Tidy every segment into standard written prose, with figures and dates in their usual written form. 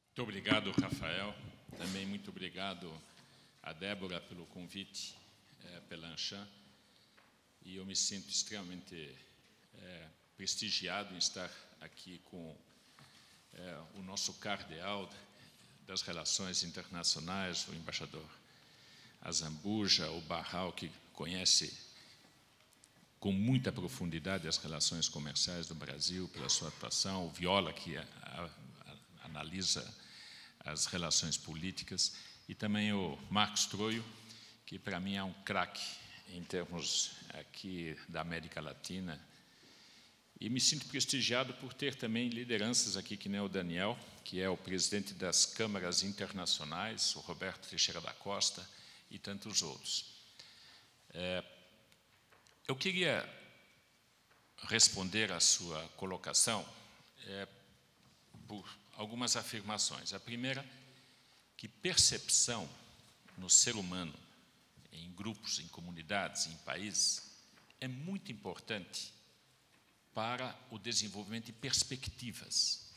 Muito obrigado, Rafael. Também muito obrigado a Débora pelo convite, pela Anshan. E eu me sinto extremamente prestigiado em estar aqui com o nosso cardeal das relações internacionais, o embaixador Azambuja, o Barral, que conhece com muita profundidade as relações comerciais do Brasil, pela sua atuação, o Viola, que analisa as relações políticas, e também o Marcos Troio, que para mim é um craque em termos aqui da América Latina. E me sinto prestigiado por ter também lideranças aqui, que nem o Daniel, que é o presidente das câmaras internacionais, o Roberto Teixeira da Costa, e tantos outros. Eu queria responder à sua colocação por algumas afirmações. A primeira, que percepção no ser humano, em grupos, em comunidades, em países, é muito importante para o desenvolvimento de perspectivas.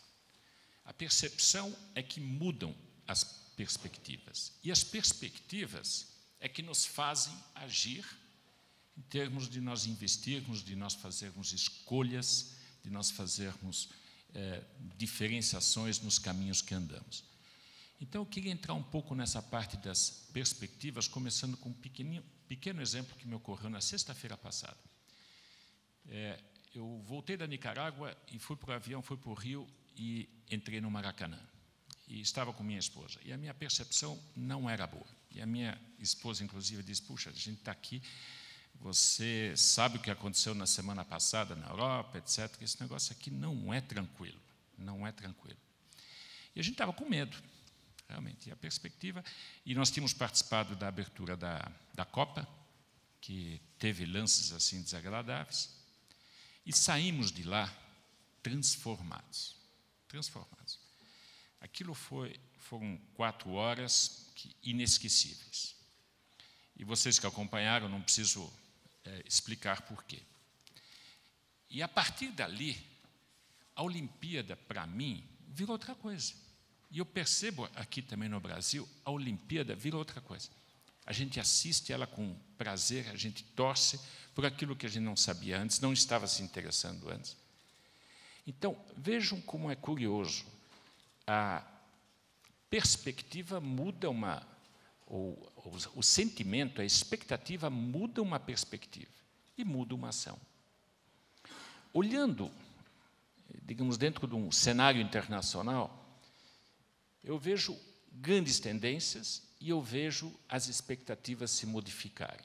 A percepção é que mudam as perspectivas. E as perspectivas é que nos fazem agir em termos de nós investirmos, de nós fazermos escolhas, de nós fazermos diferenciações nos caminhos que andamos. Então, eu queria entrar um pouco nessa parte das perspectivas, começando com um pequeno exemplo que me ocorreu na sexta-feira passada. Eu voltei da Nicarágua e fui para o avião, fui para o Rio e entrei no Maracanã. E estava com minha esposa. E a minha percepção não era boa. E a minha esposa, inclusive, disse, puxa, a gente está aqui, você sabe o que aconteceu na semana passada na Europa, etc. Esse negócio aqui não é tranquilo, não é tranquilo. E a gente estava com medo, realmente. E a perspectiva... E nós tínhamos participado da abertura da Copa, que teve lances assim desagradáveis, e saímos de lá transformados. Transformados. Aquilo foram 4 horas inesquecíveis. E vocês que acompanharam, não preciso explicar por quê. E, a partir dali, a Olimpíada, para mim, virou outra coisa. E eu percebo aqui também no Brasil, a Olimpíada virou outra coisa. A gente assiste ela com prazer, a gente torce por aquilo que a gente não sabia antes, não estava se interessando antes. Então, vejam como é curioso. A perspectiva muda o sentimento, a expectativa muda uma perspectiva e muda uma ação. Olhando, digamos, dentro de um cenário internacional, eu vejo grandes tendências e eu vejo as expectativas se modificarem.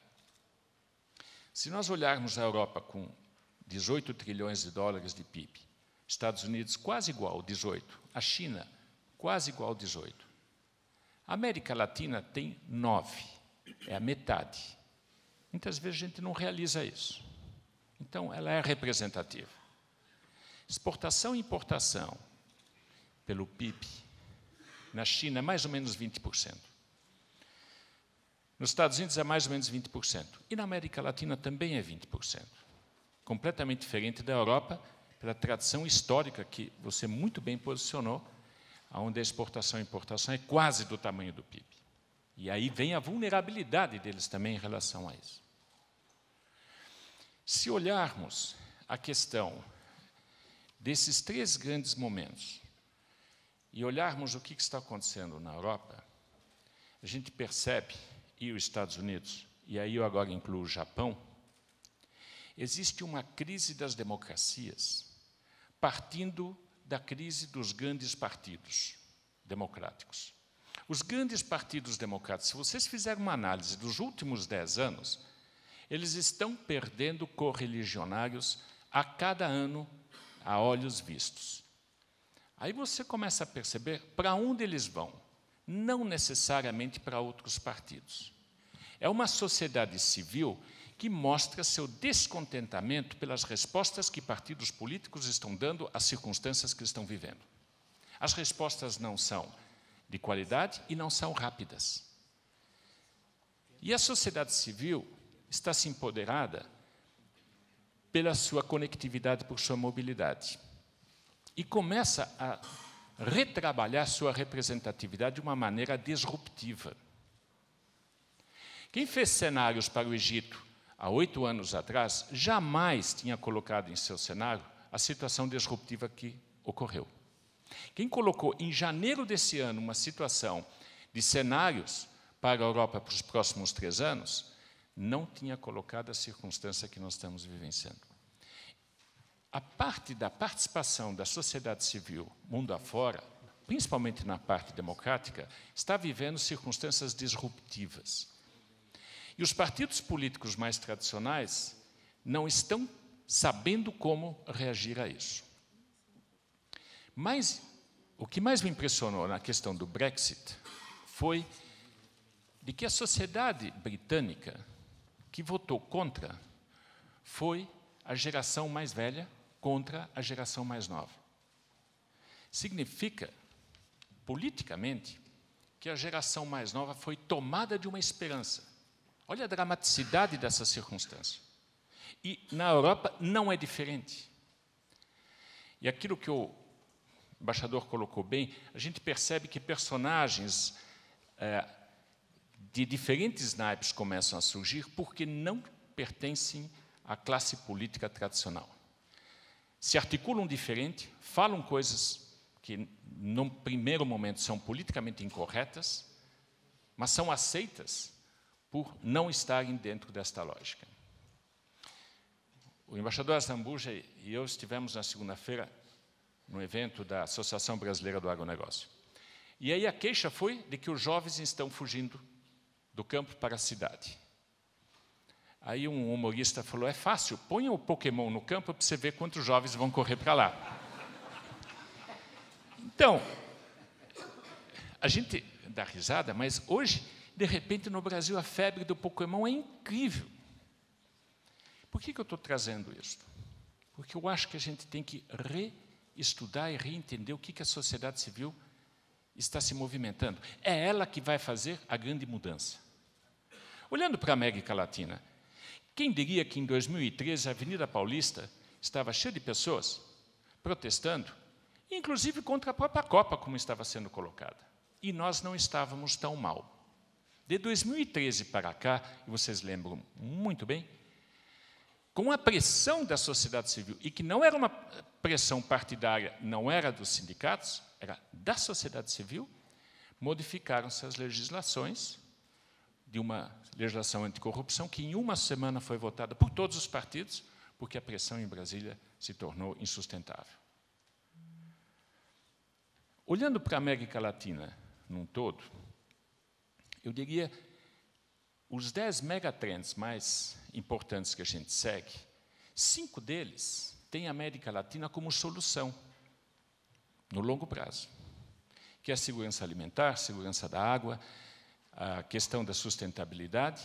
Se nós olharmos a Europa com 18 trilhões de dólares de PIB, Estados Unidos quase igual, 18, a China quase igual, 18. A América Latina tem 9, é a metade. Muitas vezes a gente não realiza isso. Então, ela é representativa. Exportação e importação, pelo PIB, na China é mais ou menos 20%. Nos Estados Unidos é mais ou menos 20%. E na América Latina também é 20%. Completamente diferente da Europa, pela tradição histórica que você muito bem posicionou, onde a exportação e importação é quase do tamanho do PIB. E aí vem a vulnerabilidade deles também em relação a isso. Se olharmos a questão desses 3 grandes momentos e olharmos o que está acontecendo na Europa, a gente percebe, e os Estados Unidos, e aí eu agora incluo o Japão, existe uma crise das democracias, partindo da crise dos grandes partidos democráticos. Os grandes partidos democráticos, se vocês fizerem uma análise dos últimos 10 anos, eles estão perdendo correligionários a cada ano, a olhos vistos. Aí você começa a perceber para onde eles vão, não necessariamente para outros partidos. É uma sociedade civil que mostra seu descontentamento pelas respostas que partidos políticos estão dando às circunstâncias que estão vivendo. As respostas não são de qualidade e não são rápidas. E a sociedade civil está se empoderada pela sua conectividade, por sua mobilidade. E começa a retrabalhar sua representatividade de uma maneira disruptiva. Quem fez cenários para o Egito há 8 anos atrás, jamais tinha colocado em seu cenário a situação disruptiva que ocorreu. Quem colocou em janeiro desse ano uma situação de cenários para a Europa para os próximos 3 anos, não tinha colocado a circunstância que nós estamos vivenciando. A parte da participação da sociedade civil, mundo afora, principalmente na parte democrática, está vivendo circunstâncias disruptivas. E os partidos políticos mais tradicionais não estão sabendo como reagir a isso. Mas o que mais me impressionou na questão do Brexit foi de que a sociedade britânica que votou contra foi a geração mais velha contra a geração mais nova. Significa, politicamente, que a geração mais nova foi tomada de uma esperança. Olha a dramaticidade dessa circunstância. E na Europa não é diferente. E aquilo que o embaixador colocou bem, a gente percebe que personagens de diferentes naipes começam a surgir porque não pertencem à classe política tradicional. Se articulam diferente, falam coisas que, num primeiro momento, são politicamente incorretas, mas são aceitas por não estarem dentro desta lógica. O embaixador Zambuja e eu estivemos na segunda-feira no evento da Associação Brasileira do Agronegócio. E aí a queixa foi de que os jovens estão fugindo do campo para a cidade. Aí um humorista falou, é fácil, ponha o Pokémon no campo para você ver quantos jovens vão correr para lá. Então, a gente dá risada, mas hoje, de repente, no Brasil, a febre do Pokémon é incrível. Por que eu estou trazendo isso? Porque eu acho que a gente tem que reestudar e reentender o que a sociedade civil está se movimentando. É ela que vai fazer a grande mudança. Olhando para a América Latina, quem diria que em 2013 a Avenida Paulista estava cheia de pessoas protestando, inclusive contra a própria Copa, como estava sendo colocada. E nós não estávamos tão mal. De 2013 para cá, e vocês lembram muito bem, com a pressão da sociedade civil, e que não era uma pressão partidária, não era dos sindicatos, era da sociedade civil, modificaram-se as legislações, de uma legislação anticorrupção, que em uma semana foi votada por todos os partidos, porque a pressão em Brasília se tornou insustentável. Olhando para a América Latina num todo, eu diria, os 10 megatrends mais importantes que a gente segue, 5 deles têm a América Latina como solução, no longo prazo, que é a segurança alimentar, segurança da água, a questão da sustentabilidade,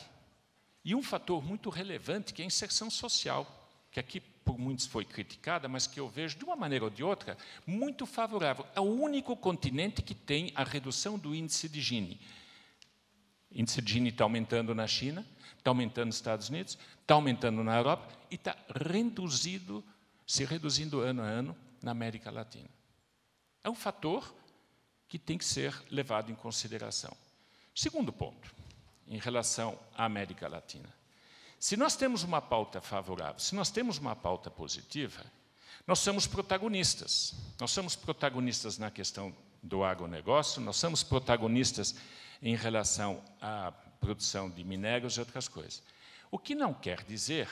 e um fator muito relevante, que é a inserção social, que aqui por muitos foi criticada, mas que eu vejo, de uma maneira ou de outra, muito favorável. É o único continente que tem a redução do índice de Gini. O índice de Gini está aumentando na China, está aumentando nos Estados Unidos, está aumentando na Europa e está se reduzindo ano a ano na América Latina. É um fator que tem que ser levado em consideração. Segundo ponto, em relação à América Latina. Se nós temos uma pauta favorável, se nós temos uma pauta positiva, nós somos protagonistas. Nós somos protagonistas na questão do agronegócio, nós somos protagonistas em relação à produção de minérios e outras coisas. O que não quer dizer,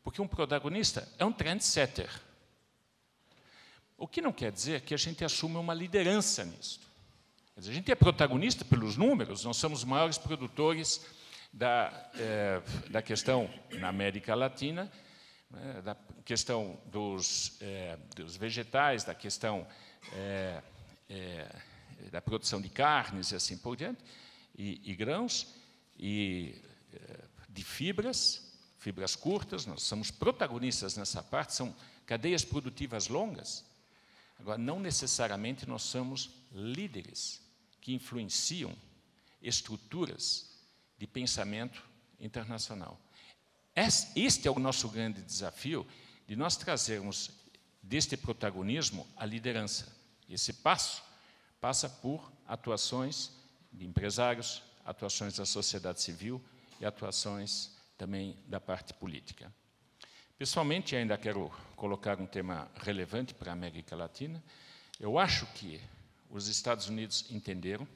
porque um protagonista é um trendsetter. O que não quer dizer que a gente assume uma liderança nisso. Quer dizer, a gente é protagonista pelos números, nós somos os maiores produtores da questão na América Latina, né, da questão dos vegetais, da questão da produção de carnes e assim por diante, e grãos, e de fibras curtas, nós somos protagonistas nessa parte, são cadeias produtivas longas. Agora, não necessariamente nós somos líderes que influenciam estruturas de pensamento internacional. Este é o nosso grande desafio, de nós trazermos deste protagonismo a liderança. Esse passo passa por atuações de empresários, atuações da sociedade civil e atuações também da parte política. Pessoalmente, ainda quero colocar um tema relevante para a América Latina. Eu acho que os Estados Unidos entenderam,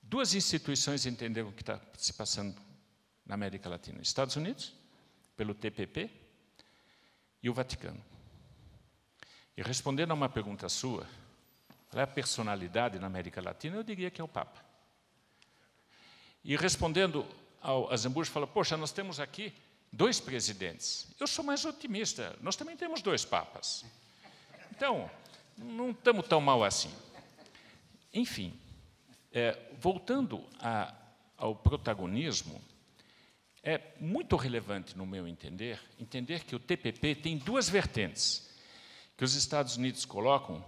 duas instituições entenderam o que está se passando na América Latina. Estados Unidos, pelo TPP, e o Vaticano. E respondendo a uma pergunta sua, qual é a personalidade na América Latina, eu diria que é o Papa. E respondendo ao Azambuja, fala, poxa, nós temos aqui 2 presidentes. Eu sou mais otimista, nós também temos 2 papas. Então, não estamos tão mal assim. Enfim, voltando ao protagonismo, é muito relevante, no meu entender que o TPP tem 2 vertentes, que os Estados Unidos colocam,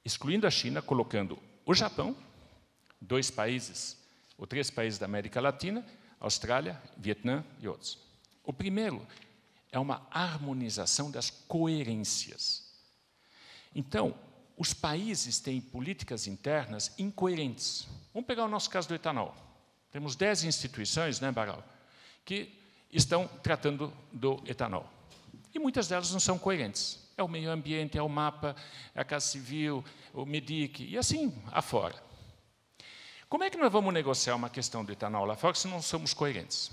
excluindo a China, colocando o Japão, 2 países, ou 3 países da América Latina, Austrália, Vietnã e outros. O primeiro é uma harmonização das coerências. Então, os países têm políticas internas incoerentes. Vamos pegar o nosso caso do etanol. Temos 10 instituições, né, Baral, que estão tratando do etanol. E muitas delas não são coerentes. É o meio ambiente, é o MAPA, é a Casa Civil, o MEDIC, e assim afora. Como é que nós vamos negociar uma questão do etanol lá fora se não somos coerentes?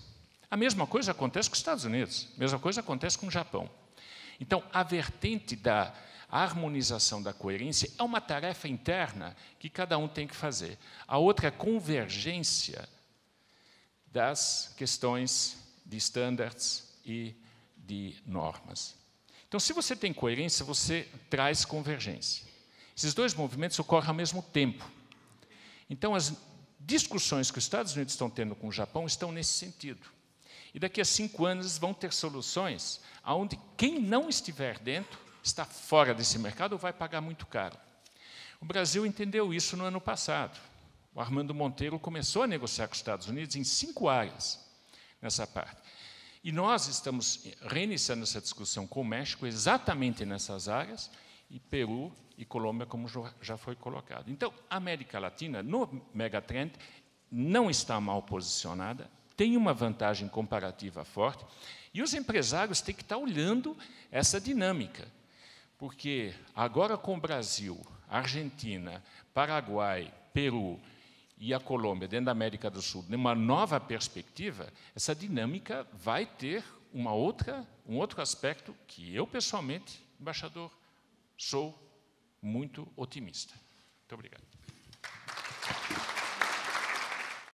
A mesma coisa acontece com os Estados Unidos, a mesma coisa acontece com o Japão. Então, a vertente da harmonização da coerência é uma tarefa interna que cada um tem que fazer. A outra é a convergência das questões de standards e de normas. Então, se você tem coerência, você traz convergência. Esses 2 movimentos ocorrem ao mesmo tempo. Então, as discussões que os Estados Unidos estão tendo com o Japão estão nesse sentido. E daqui a 5 anos vão ter soluções onde quem não estiver dentro está fora desse mercado ou vai pagar muito caro. O Brasil entendeu isso no ano passado. O Armando Monteiro começou a negociar com os Estados Unidos em 5 áreas nessa parte. E nós estamos reiniciando essa discussão com o México exatamente nessas áreas, e Peru e Colômbia, como já foi colocado. Então, a América Latina, no Megatrend, não está mal posicionada, tem uma vantagem comparativa forte, e os empresários têm que estar olhando essa dinâmica, porque agora com o Brasil, Argentina, Paraguai, Peru e a Colômbia, dentro da América do Sul, numa nova perspectiva, essa dinâmica vai ter um outro aspecto que eu, pessoalmente, embaixador, sou muito otimista. Muito obrigado.